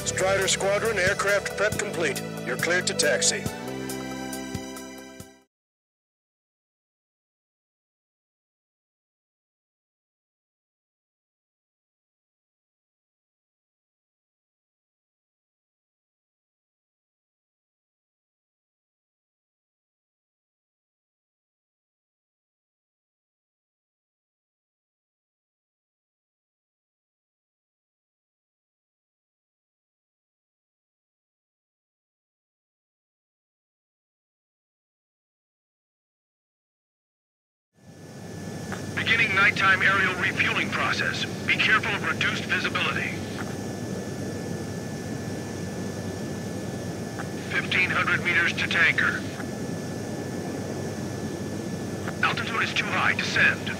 Strider Squadron, aircraft prep complete. You're cleared to taxi. Beginning nighttime aerial refueling process. Be careful of reduced visibility. 1,500 meters to tanker. Altitude is too high. Descend.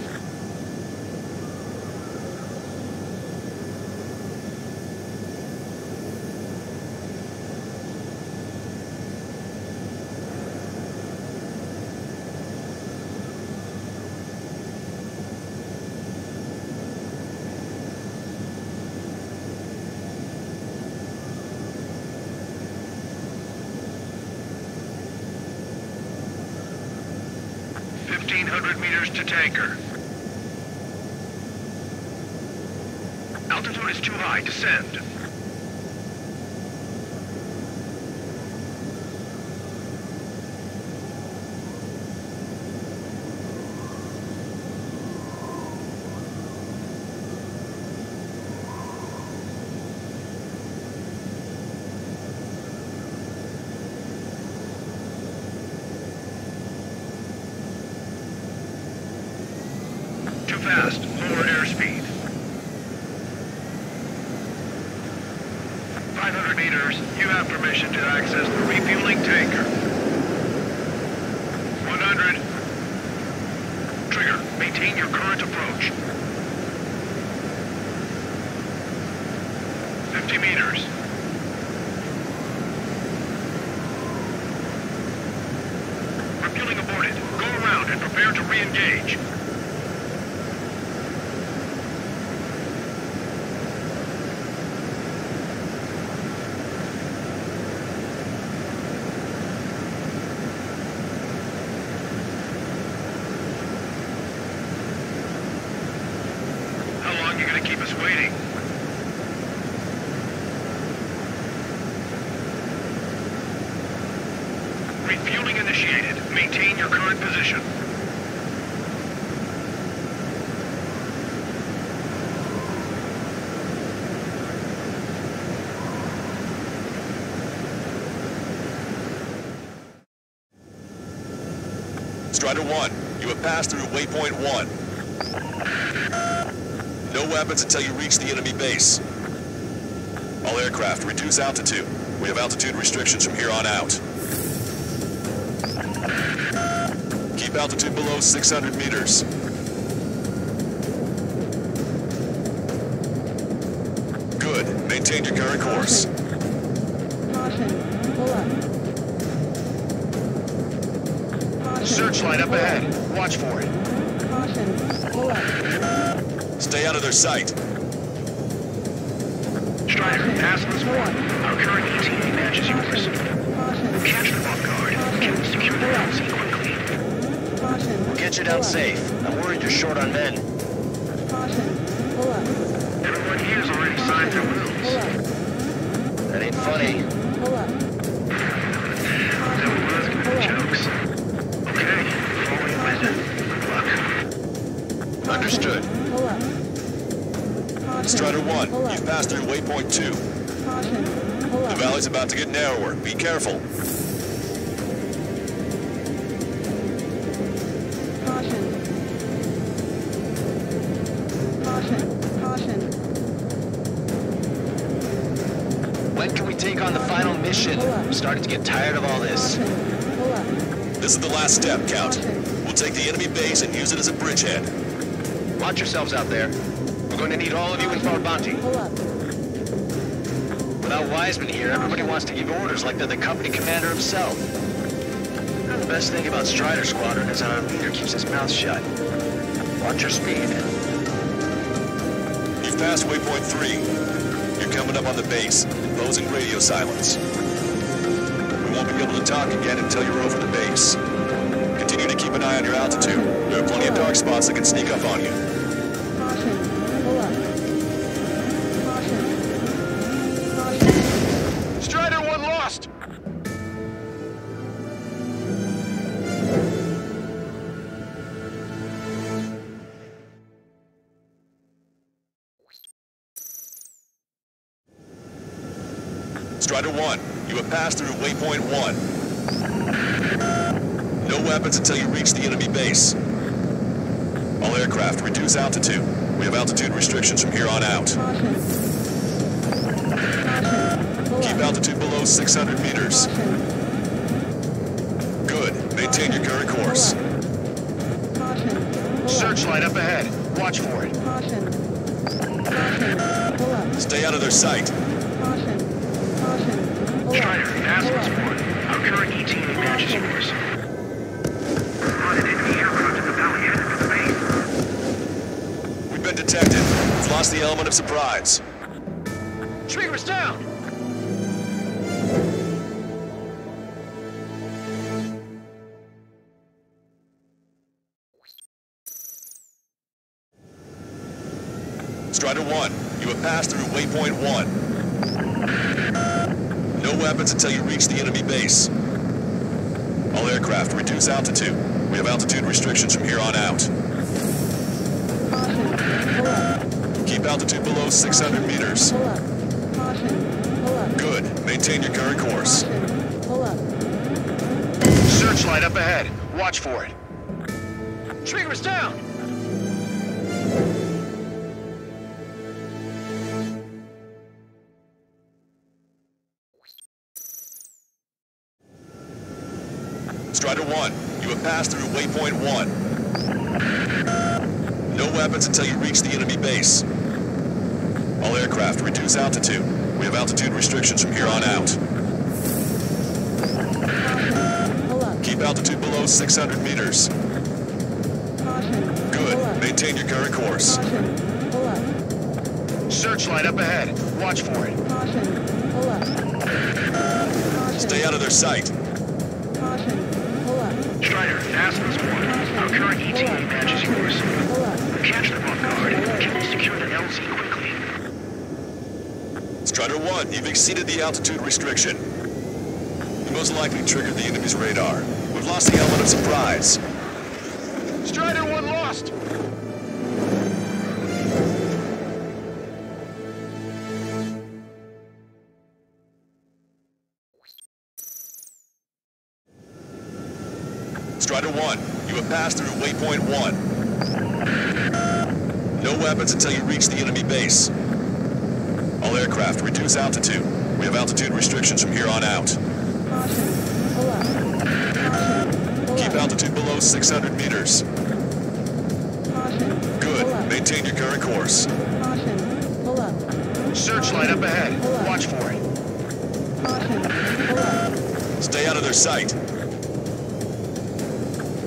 Meters to tanker. Altitude is too high. Descend. Too fast. Lower airspeed. 500 meters. You have permission to access the refueling tanker. 100. Trigger. Maintain your current approach. 50 meters. Refueling aborted. Go around and prepare to re-engage. You're gonna keep us waiting. Refueling initiated. Maintain your current position. Strider 1, you have passed through waypoint 1. No weapons until you reach the enemy base. All aircraft, reduce altitude. We have altitude restrictions from here on out. Keep altitude below 600 meters. Good. Maintain your current course. Caution. Pull up. Caution. Searchlight up ahead. Watch for it. Caution. Pull up. Stay out of their sight. Strider, ask this one. Our current ETA matches yours. Catch them off guard. Can we secure the ground scene quickly? We'll get you down safe. I'm worried you're short on men. Caution. Pull up. Everyone here's already signed their wills. Pull up. That ain't funny. Pull up. Never was good at jokes. Okay, following wind. Good luck. Understood. Pull up. Caution. Strider 1, Pull up. you've passed through waypoint 2. Caution. Pull The up. valley's about to get narrower. Be careful. Caution. Caution. Caution. When can we take on the final mission? I'm starting to get tired of all this. Caution. Pull up. This is the last step, Count. Caution. We'll take the enemy base and use it as a bridgehead. Watch yourselves out there. We're going to need all of you in Farbanti. Pull up. Without Wiseman here, everybody wants to give orders like they're the company commander himself. And the best thing about Strider Squadron is that our leader keeps his mouth shut. Watch your speed. You've passed waypoint 3. You're coming up on the base, imposing radio silence. We won't be able to talk again until you're over the base. Continue to keep an eye on your altitude. There are plenty of dark spots that can sneak up on you. Caution. Pull up. Caution. Caution. Strider 1 lost! Strider 1, you have passed through waypoint 1. No weapons until you reach the enemy base. All aircraft, reduce altitude. We have altitude restrictions from here on out. Caution. Caution. Pull Keep up. altitude below 600 meters. Caution. Good. Maintain your current course. Caution. Pull up. Searchlight up ahead. Watch for it. Caution. Caution. Pull up. Stay out of their sight. Caution. Caution. Pull up. Strider, Pull Asmus up. 1. Our current ETA matches yours. Spotted enemy aircraft in the valley headed for the base. We've been detected. We've lost the element of surprise. Trigger's down! Strider 1, you have passed through waypoint 1. No weapons until you reach the enemy base. All aircraft, reduce altitude. We have altitude restrictions from here on out. Caution. Pull up. Keep altitude below 600 meters. Pull up. Caution. Pull up. Good. Maintain your current course. Caution. Pull up. Searchlight up ahead. Watch for it. Trigger's down! Strider 1, you have passed through waypoint 1. No weapons until you reach the enemy base. All aircraft, reduce altitude. We have altitude restrictions from here on out. Caution. Pull up. Keep altitude below 600 meters. Caution. Pull Good. up. Maintain your current course. Caution. Pull up. Searchlight up ahead. Watch for it. Caution. Pull up. Caution. Stay out of their sight. Caution. Pull up. Strider, Asmus 1. Our current ETA matches yours. Pull up. Catch them off guard. Can we secure the LZ quickly? Strider 1, you've exceeded the altitude restriction. You most likely triggered the enemy's radar. We've lost the element of surprise. Strider 1 lost! Strider 1, you have passed through waypoint 1. No weapons until you reach the enemy base. All aircraft, reduce altitude. We have altitude restrictions from here on out. Caution. Pull up. Caution. Pull Keep up. altitude below 600 meters. Caution. Good. Pull up. Maintain your current course. Caution. Pull up. Searchlight up ahead. Pull up. Watch for it. Caution. Pull up. Stay out of their sight.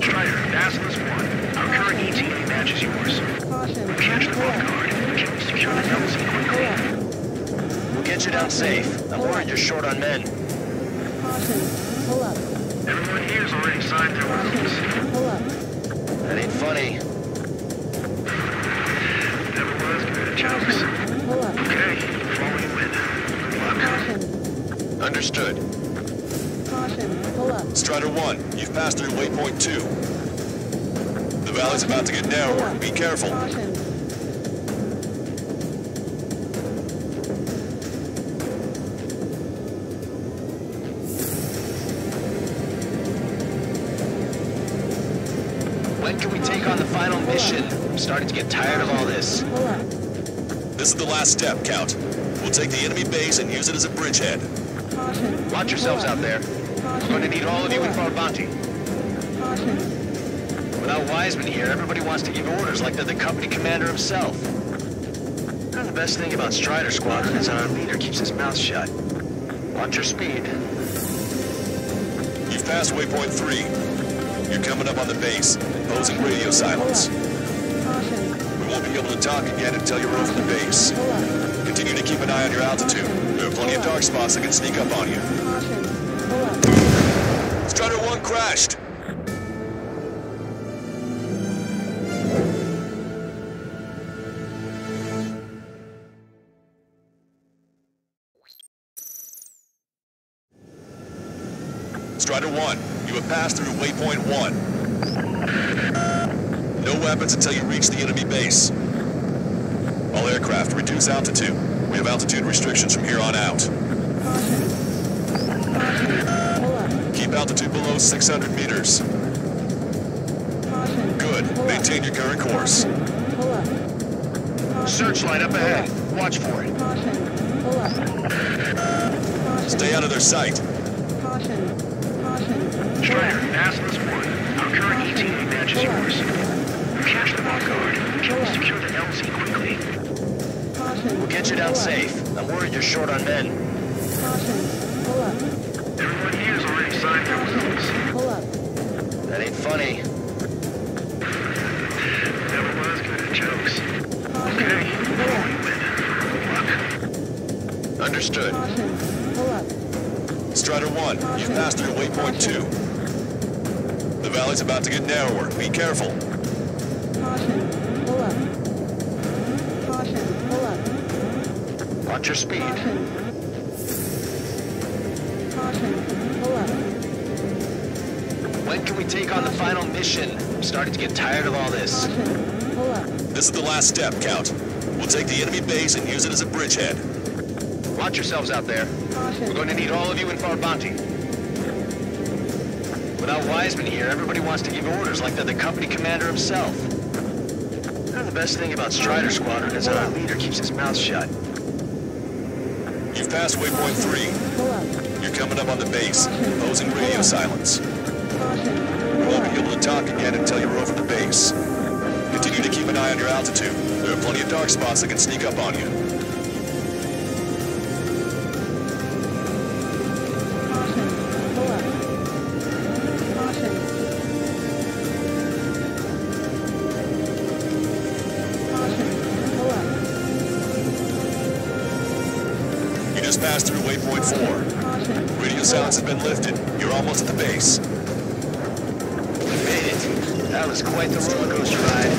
Strider, Asmus 1. Our current ETA matches yours. Caution. Catch them Pull off up. guard. Can we secure the LZ Pull quickly? up. We'll get you down safe. I'm worried you're short on men. Caution. Pull up. Everyone here's already signed their rooms. Caution. Pull up. That ain't funny. Never was good at jokes. Pull up. Okay, following wind. Good luck. Caution. Understood. Caution, pull up. Strider 1, you've passed through waypoint 2. The valley's about to get narrower. Be careful. Caution. When can we take on the final mission? I'm starting to get tired of all this. Pull up. This is the last step, Count. We'll take the enemy base and use it as a bridgehead. Caution. Watch yourselves out there. We're going to need all of you in for our bounty. Caution. Without Wiseman here, everybody wants to give orders like they're the company commander himself. And the best thing about Strider Squadron is our leader keeps his mouth shut. Watch your speed. You've passed waypoint 3. You're coming up on the base, imposing radio silence. Caution. We won't be able to talk again until you're over the base. Pull up. Continue to keep an eye on your altitude. There are plenty of dark spots that can sneak up on you. Caution. Pull up. Strider 1 crashed. Strider 1, you have passed through waypoint 1. No weapons until you reach the enemy base. All aircraft, reduce altitude. We have altitude restrictions from here on out. Caution. Caution. Pull up. Keep altitude below 600 meters. Caution. Good. Pull up. Maintain your current course. Pull up. Caution. Searchlight up ahead. Watch for it. Caution. Pull up. Caution. Stay out of their sight. Caution. Caution. Strider, Atlas 1. Our current ETA matches yours. Catch the Vanguard. Can we secure the LZ quickly? Caution. We'll get you down Pull up. safe. I'm worried you're short on men. Caution. Pull up. Everyone here's already signed their results. Pull up. That ain't funny. Never was good at jokes. Okay, we win. Good luck. Understood. Caution. Pull up. Strider 1, you've passed through waypoint 2. The valley's about to get narrower. Be careful. Caution. Pull up. Caution. Pull up. Watch your speed. Caution. Caution. Pull up. When can we take on the final mission? I'm starting to get tired of all this. Caution. Pull up. This is the last step, Count. We'll take the enemy base and use it as a bridgehead. Watch yourselves out there. Caution. We're going to need all of you in for our bounty. Without Wiseman here, everybody wants to give orders like they're the company commander himself. And the best thing about Strider Squadron is that our leader keeps his mouth shut. You've passed waypoint 3. Pull up. You're coming up on the base, imposing radio silence. Caution. We won't be able to talk again until you're over the base. Continue to keep an eye on your altitude. There are plenty of dark spots that can sneak up on you. Caution. Pull up. Caution. Caution. Pull up. You just passed through waypoint 4. Caution. Radio silence has been lifted. You're almost at the base. We made it. That was quite the roller coaster ride.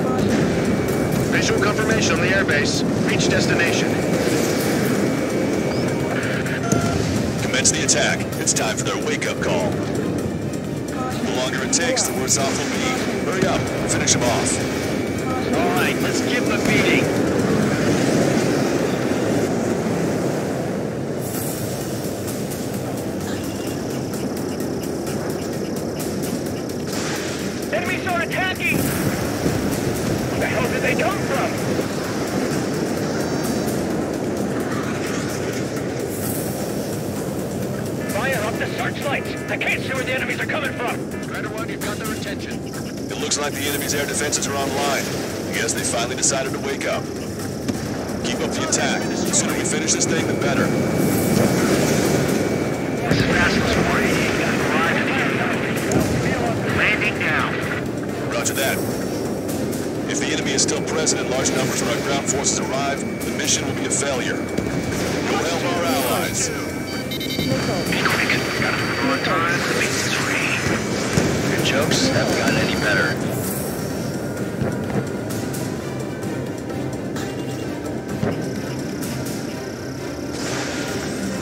Caution. Visual confirmation on the airbase. Reach destination. Commence the attack. It's time for their wake-up call. The longer it takes, the worse off we'll be. Hurry up. Finish them off. All right, let's give them a beating. Enemies are attacking! Where the hell did they come from? Fire up the searchlights! I can't see where the enemies are coming from! Strider 1, you've got their attention. It looks like the enemy's air defenses are online. I guess they finally decided to wake up. Keep up the attack. The sooner we finish this thing, the better. This is Atlas 1. Arrive at the landing now. Roger that. If the enemy is still present in large numbers when our ground forces arrive, the mission will be a failure. Go help our allies. Be quick. Gotta move on time. It's free. Your jokes haven't gotten any better.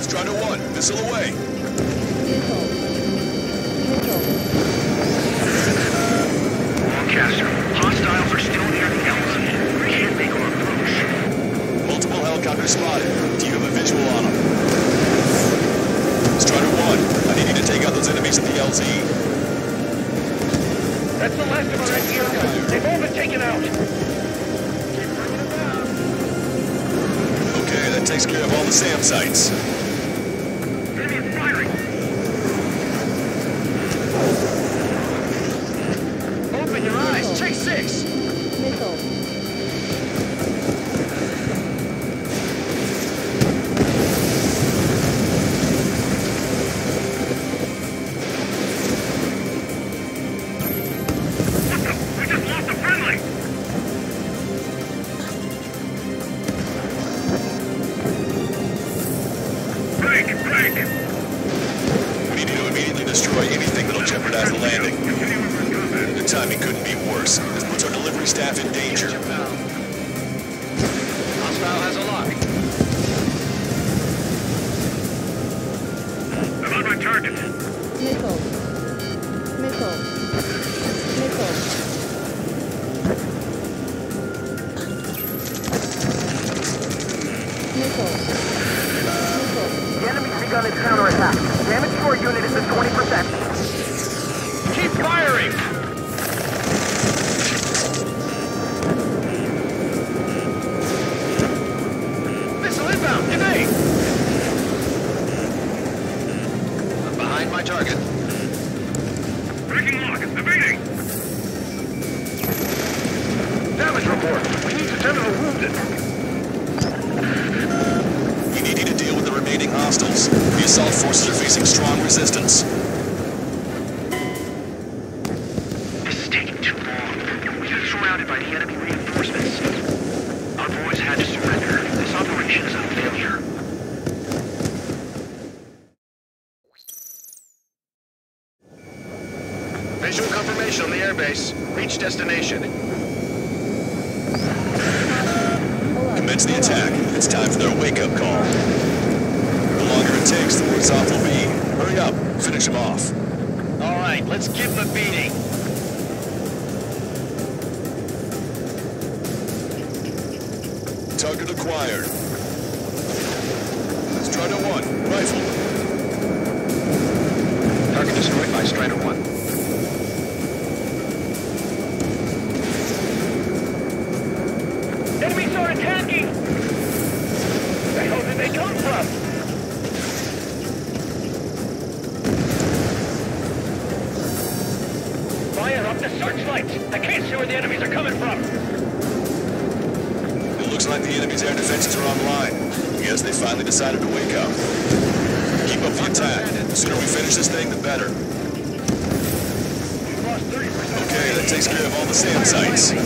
Strider 1, missile away. Missile. Missile. Broadcaster, hostiles are still near the LZ. We can't make our approach. Multiple helicopters spotted. Do you have a visual on them? Strider 1, I need you to take out those enemies at the LZ. That's the last of our anti-air guns. They've all been taken out. Okay, that takes care of all the SAM sites. Enemy firing. Open your eyes. Check 6. Missile. We just lost a friendly. Break. We need to immediately destroy anything that'll jeopardize the landing. The timing couldn't be worse. This puts our delivery staff in danger. Hostile has a lock. I'm on my target. Missile. Missile. Missile. Missile. The enemy's begun its counterattack. Damage to our unit is at 20%. Keep firing! Missile inbound! Evade! I'm behind my target. Breaking lock. Evading. Damage report. We need to tend to the wounded. We need you to deal with the remaining hostiles. The assault forces are facing strong resistance. This is taking too long. We've been surrounded by the enemy reinforcements. Our boys had to surrender. This operation is a failure. Visual confirmation on the airbase. Reach destination. Commence the attack. It's time for their wake-up call. The longer it takes, the worse off we'll be. Hurry up. Finish them off. All right, let's give them a beating. Target acquired. Strider 1, rifle. Target destroyed by Strider 1. Enemies are attacking! The hell did they come from? Fire up the searchlights! I can't see where the enemies are coming from! It looks like the enemy's air defenses are online. Guess they finally decided to wake up. Keep up the attack. The sooner we finish this thing, the better. We've lost 30%. Okay, that takes care of all the SAM sites. This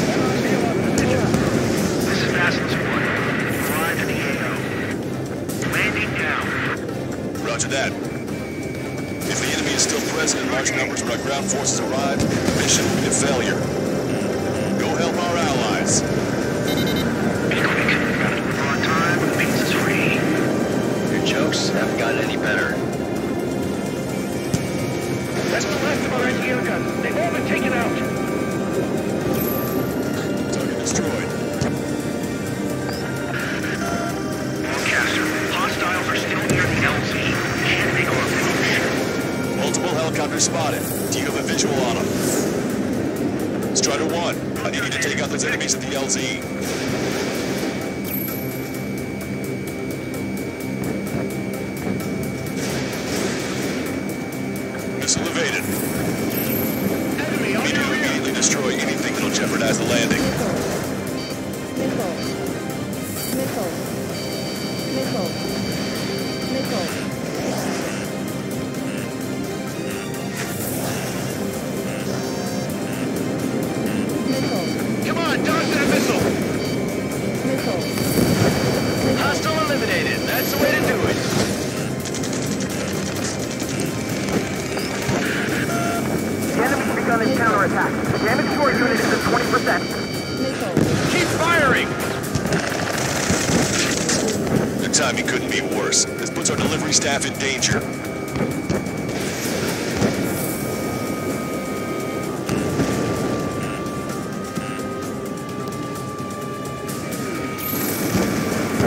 is Passage 1. Arrived at the AO. Landing down. Roger that. If the enemy is still present in large numbers when our ground forces arrive, the mission will be a failure. Go help our allies. Be quick. Gotta move on time when the base is free. Your jokes haven't gotten any better. That's the last of our anti-air guns. They've all been taken out. Target destroyed. Broadcaster, hostiles are still near the LZ. Can't make our approach. Multiple helicopters spotted. Do you have a visual on them? Strider 1, I need you to take out those enemies at the LZ. Missile evaded. Enemy We on need to your rear. immediately destroy anything that'll jeopardize the landing. Missile. Missile. Missile. Missile. Missile. Come on, dodge that missile! Missile. Hostile eliminated. That's the way to do it. delivery staff in danger.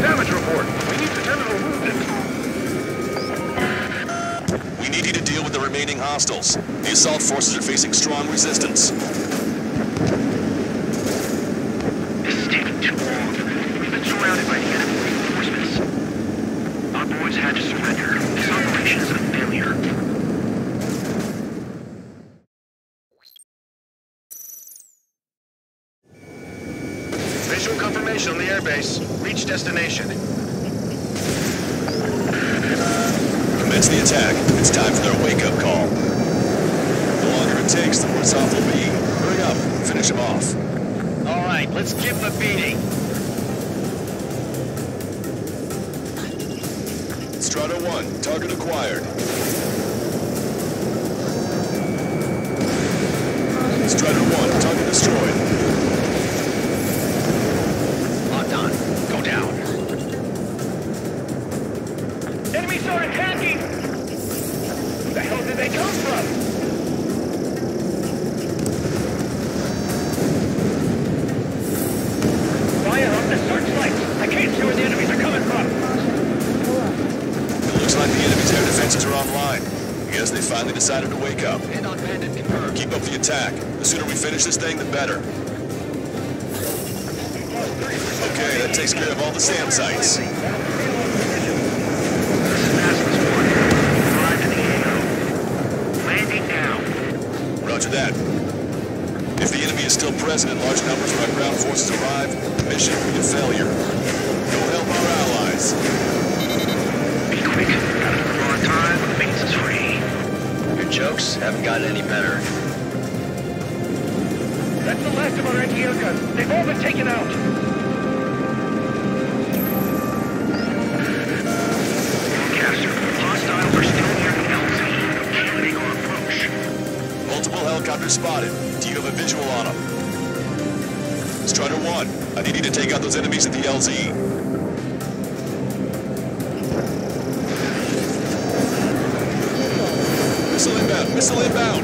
Damage report. We need the terminal wounded. We need you to deal with the remaining hostiles. The assault forces are facing strong resistance. This is taking too long. We've been surrounded by the enemy reinforcements. Our boys had to surrender. This operation is a failure. Visual confirmation on the airbase. Reach destination. Commence the attack. It's time for their wake-up call. The longer it takes, the worse off they'll be. Hurry up. Finish them off. All right, let's give them a beating. Strider 1, target acquired. Strider 1, target destroyed. Locked on. Go down. Enemy started hacking! Where the hell did they come from? Fire up the searchlights! I can't see where the enemies are coming from! It looks like the enemy's air defenses are online. I guess they finally decided to wake up. Hit on bandit confirmed. Keep up the attack. The sooner we finish this thing, the better. Okay, that takes care of all the SAM sites. Landing now. Roger that. If the enemy is still present in large numbers when our ground forces arrive, the mission will be a failure. Go help our allies. Be quick. Gotta move on time when the base is free. Your jokes haven't gotten any better. That's the last of our anti-air guns. They've all been taken out. Forecaster, hostiles are still near the LZ. Cannoning our approach. Multiple helicopters spotted. Do you have a visual on them? Strider 1, I need you to take out those enemies at the LZ. Missile inbound! Missile inbound!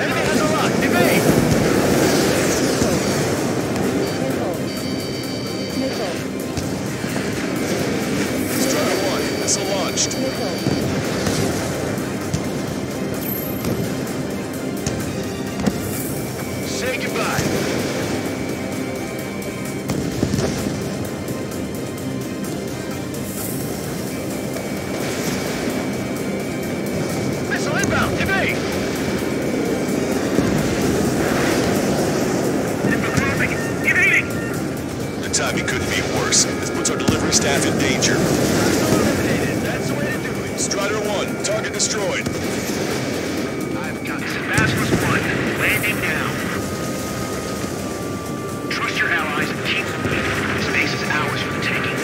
Enemy has a lock. Evade! Strider 1, missile launched. Say goodbye. Missile inbound. Evade! Evading! The timing couldn't be worse. This puts our delivery staff in danger. Eliminated. That's the way to do it. Strider 1, target destroyed. I've got This is Basilisk 1. Landing now. Trust your allies and keep them moving. This base is ours for the taking.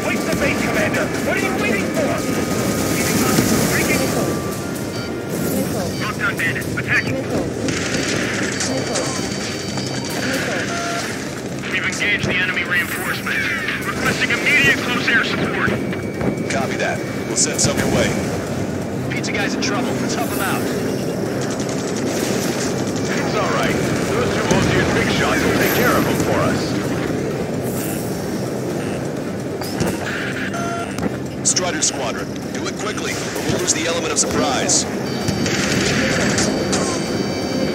Wait the base, Commander! What are you waiting for? Lockdown bandit. Attacking. We've engaged the enemy reinforcements. Requesting immediate close air support. Copy that. We'll send some your way. Pizza guy's in trouble. Let's help him out. It's all right. Those two Ozzy's big shots will take care of them for us. Strider Squadron, do it quickly, or we'll lose the element of surprise.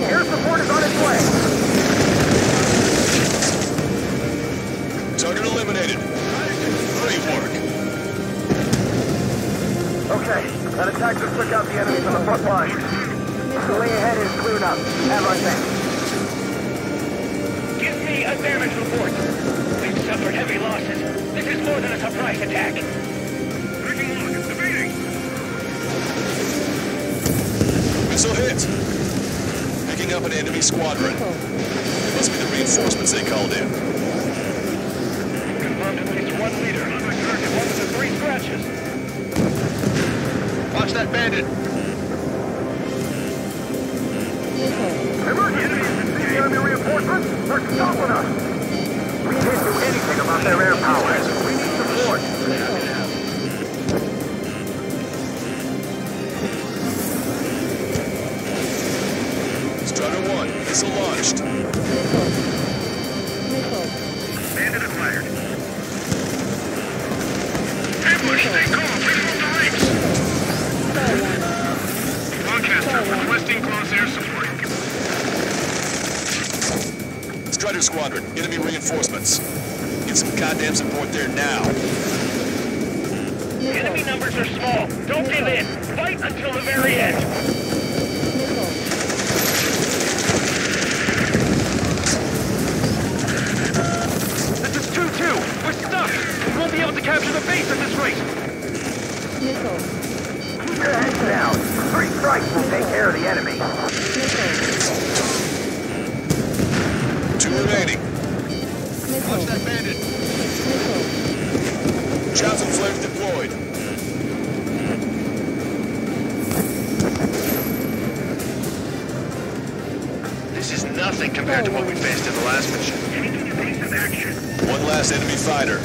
Air support is on its way. Target eliminated. Great work. Okay, that attack just took out the enemies on the front line. The way ahead is cleared up. Have our thanks. Give me a damage report. We've suffered heavy losses. This is more than a surprise attack. Taking a look. It's evading. Missile hit. Picking up an enemy squadron. It must be the reinforcements they called in. Confirmed at least one leader. Unrecurred at 1 to 3 scratches. Watch that bandit. Emergency! The enemy reinforcements are stopping us! We can't do down their air power. We need support. Strider 1, missile launched. Missile. Missile. Bandit acquired. Ambush, stay calm. Please hold the ranks. Star 1. Broadcaster, requesting close air support. Strider Squadron, enemy reinforcements. Get some goddamn support there now. Enemy numbers are small. Don't give in. Fight until the very end. Missile. This is 2-2. We're stuck. We won't be able to capture the base at this rate. Missile. Keep your heads down. 3 strikes will take care of the enemy. Missile. 2 remaining. Missile. That bandit. Missile. Shouts and flares deployed. This is nothing compared to what we faced in the last mission. Taking evasive action. One last enemy fighter.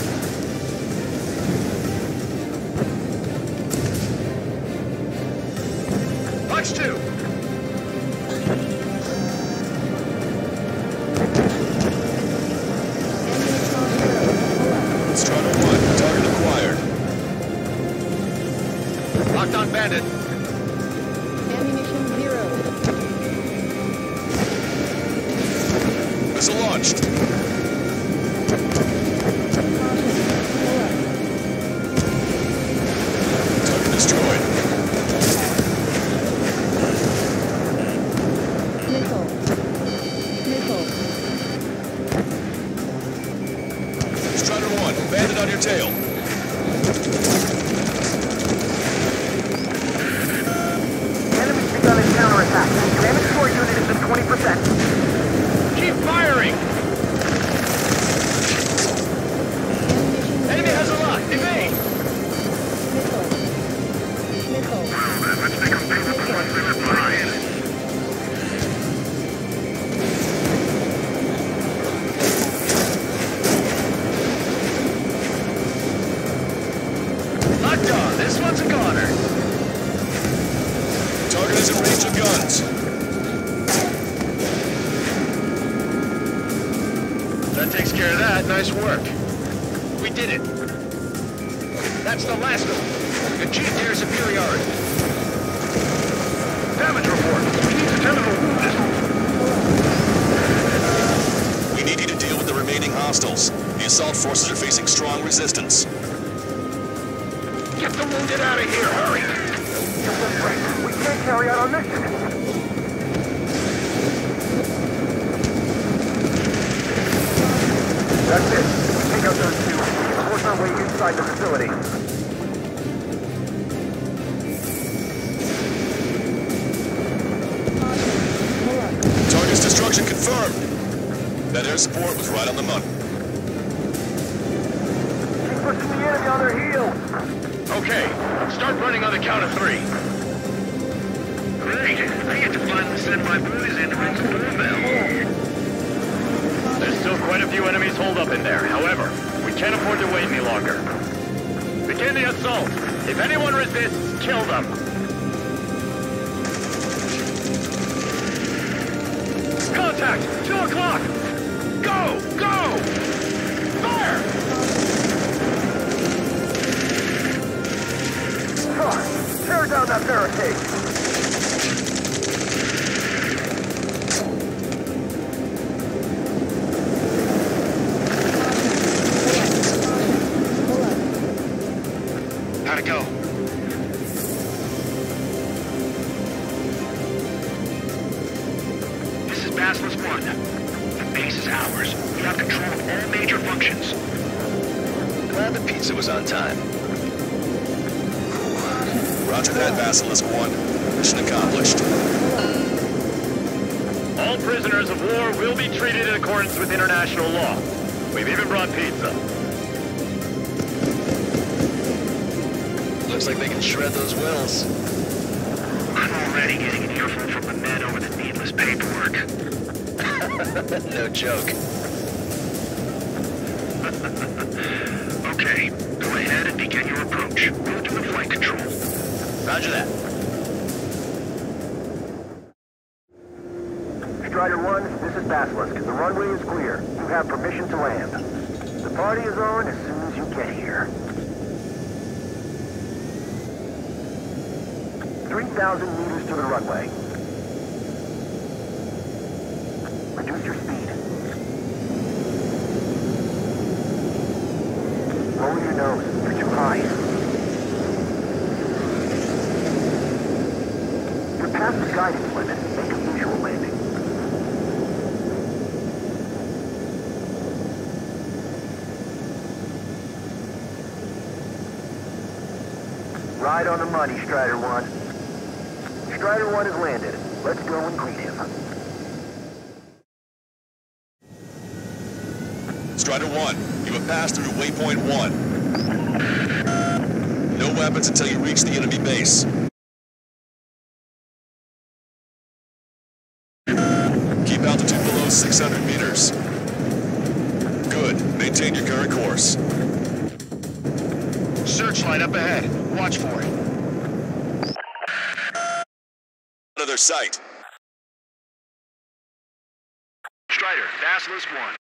Watch 2. Strider 1, target acquired. Locked on bandit. Ammunition 0. Missile launched. Target destroyed. Missile. Missile. Strider 1, bandit on your tail. The enemy's begun a counterattack. Damage to our unit is at 20%. Keep firing. Ammunition Enemy has a lock. Evade. Missile. Missile. Let's make them pay for the ones they left behind. Locked on. This one's a goner. Target is in range of guns. That takes care of that. Nice work. We did it. That's the last of them. Achieved air superiority. Damage report. We need to tend to the wounded. We need you to deal with the remaining hostiles. The assault forces are facing strong resistance. Get the wounded out of here. Hurry. We can't carry out our mission. That's it. Take out those 2. Force our way inside the facility. Target's destruction confirmed. That air support was right on the money. Keep pushing the enemy on their heels. Okay. Start running on the count of 3. Great. I get to finally send my boys in to ring the doorbell. There's still quite a few enemies holed up in there. However, we can't afford to wait any longer. Begin the assault. If anyone resists, kill them. Contact! 2 o'clock! Go! Go! Fire! Tear down that barricade. How'd it go? This is Basilisk 1. The base is ours. We have control of all major functions. Glad the pizza was on time. Roger that, Basilisk 1. Mission accomplished. All prisoners of war will be treated in accordance with international law. We've even brought pizza. Looks like they can shred those wills. I'm already getting an earful from the men over the needless paperwork. No joke. Roger that. Strider 1, this is Basilisk. The runway is clear. You have permission to land. The party is on as soon as you get here. 3,000 meters to the runway. Reduce your speed. Lower your nose. You're too high. You're past the guidance limit. Make a visual landing. Right on the money, Strider 1. Strider 1 has landed. Let's go and greet him. Strider 1, you have passed through waypoint 1. No weapons until you reach the enemy base. Keep altitude below 600 meters. Good. Maintain your current course. Searchlight up ahead. Watch for it. Another sight. Strider, Basilisk 1.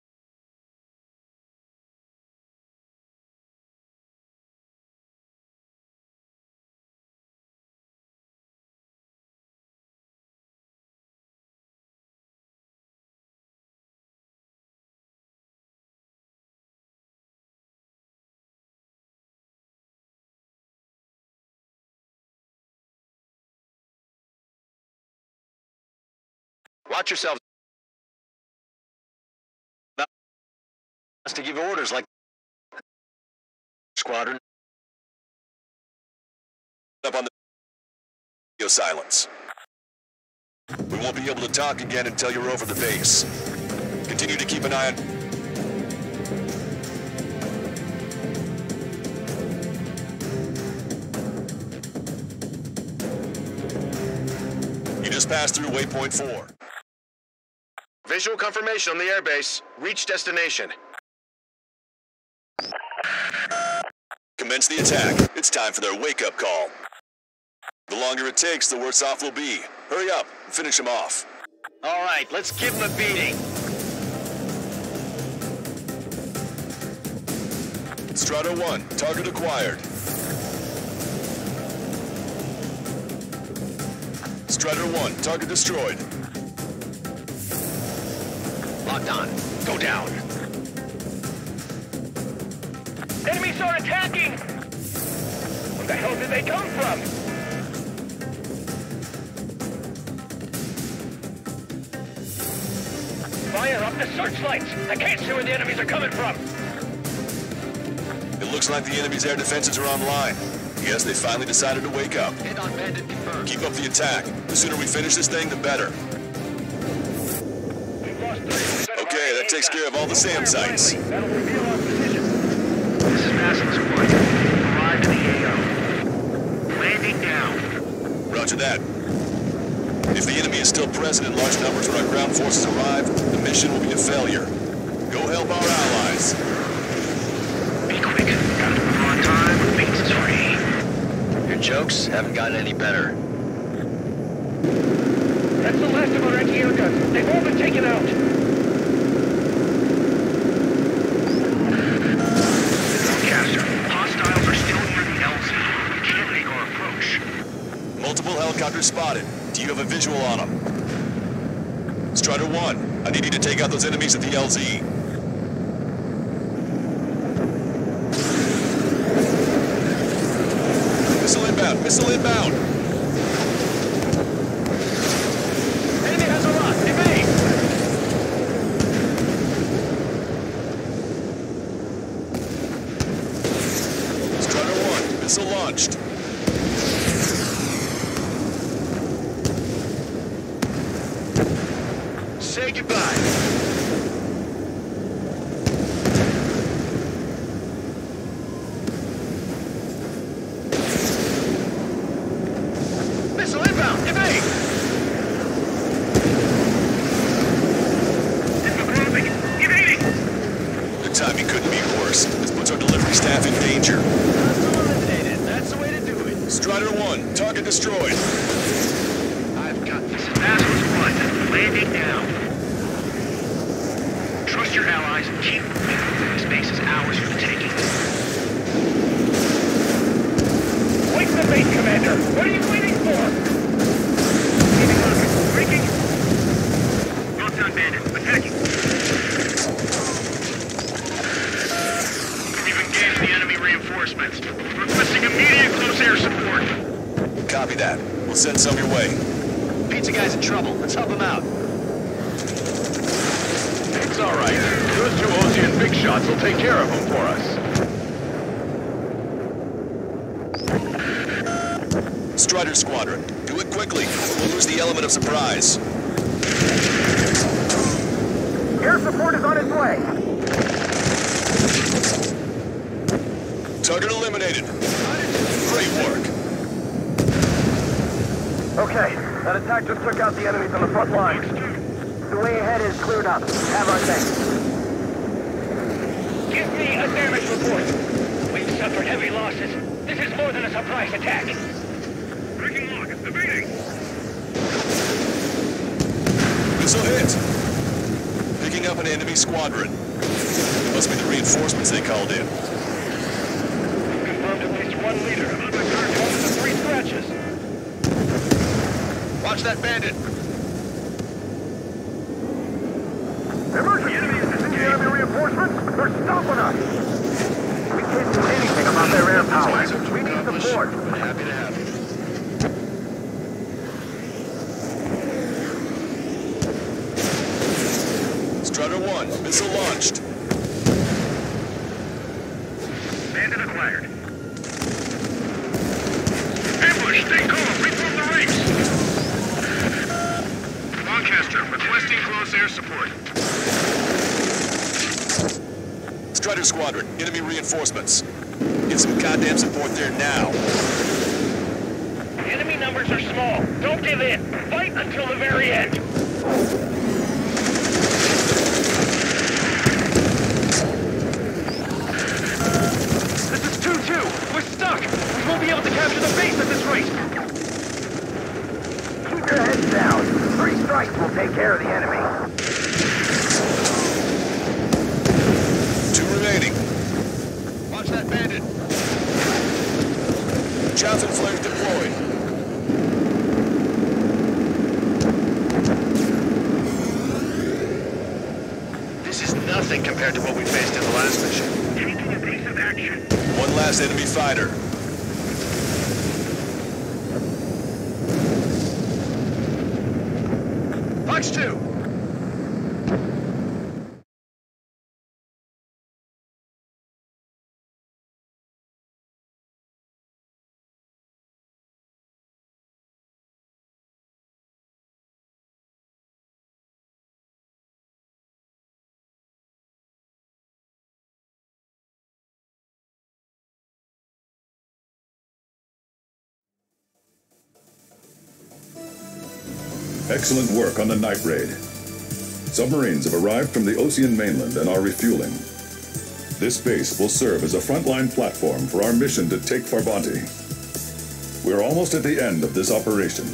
Watch yourselves. Not to give orders like squadron. Up on the radio silence. We won't be able to talk again until you're over the base. Continue to keep an eye on... You just passed through waypoint 4. Visual confirmation on the airbase. Reach destination. Commence the attack. It's time for their wake-up call. The longer it takes, the worse off we'll be. Hurry up and finish them off. All right, let's give them a beating. Strider 1, target acquired. Strider 1, target destroyed. Locked on. Go down. Enemies are attacking! Where the hell did they come from? Fire up the searchlights! I can't see where the enemies are coming from! It looks like the enemy's air defenses are online. Yes, they finally decided to wake up. Hit on bandit confirmed. Keep up the attack. The sooner we finish this thing, the better. Okay, that takes care of all the SAM sites. That'll reveal our position. This is Basilisk 1. Arrived in the AO. Landing down. Roger that. If the enemy is still present in large numbers when our ground forces arrive, the mission will be a failure. Go help our allies. Be quick. Gotta move on time. Base is free. Your jokes haven't gotten any better. That's the last of our anti-air guns. They've all been taken out. Broadcaster, hostiles are still near the LZ. We can't make our approach. Multiple helicopters spotted. Do you have a visual on them? Strider 1, I need you to take out those enemies at the LZ. Missile inbound! Missile inbound! Enemy has a lock. Evade! Strider 1, missile launched. Say goodbye. Missile inbound! Evade! Evading! The timing couldn't be worse. This puts our delivery staff in danger. Hostile eliminated. That's the way to do it. Strider 1, target destroyed. I've got this. Basilisk 1, landing now. Trust your allies and keep moving. This base is ours for the taking. Wait the base, Commander! What are you waiting for? Leaving us. Breaking. Well done, Bandit. Attacking. We've engaged the enemy reinforcements. Requesting immediate close air support. Copy that. We'll send some your way. Pizza guy's in trouble. Let's help him out. It's all right. Those two Osean big shots will take care of him for us. Strider Squadron, do it quickly. We'll lose the element of surprise. Air support is on its way. Target eliminated. Great work. Okay, that attack just took out the enemies on the front line. The way ahead is cleared up. Have our thanks. Give me a damage report. We've suffered heavy losses. This is more than a surprise attack. Breaking lock. Evading. Missile hit. Picking up an enemy squadron. Must be the reinforcements they called in. Confirmed at least one leader. Another target. One of the 3 scratches. Watch that bandit. Emergency! The enemy reinforcements? They're stopping us! We can't do anything about their air power. We need support. Happy to have you. Strider 1, missile launched. Bandit acquired. Ambush! Stay calm! Reform the ranks! Lancaster, requesting close air support. Strider Squadron, enemy reinforcements. Get some goddamn support there now. Enemy numbers are small. Don't give in. Fight until the very end. This is 2-2. We're stuck. We won't be able to capture the base at this rate. Keep your heads down. 3 strikes will take care of the enemy. 2 remaining. Watch that bandit. Chaffin flares deployed. This is nothing compared to what we faced in the last mission. Taking a piece of action. One last enemy fighter. Fox 2. Excellent work on the night raid. Submarines have arrived from the Ocean mainland and are refueling. This base will serve as a frontline platform for our mission to take Farbanti. We're almost at the end of this operation.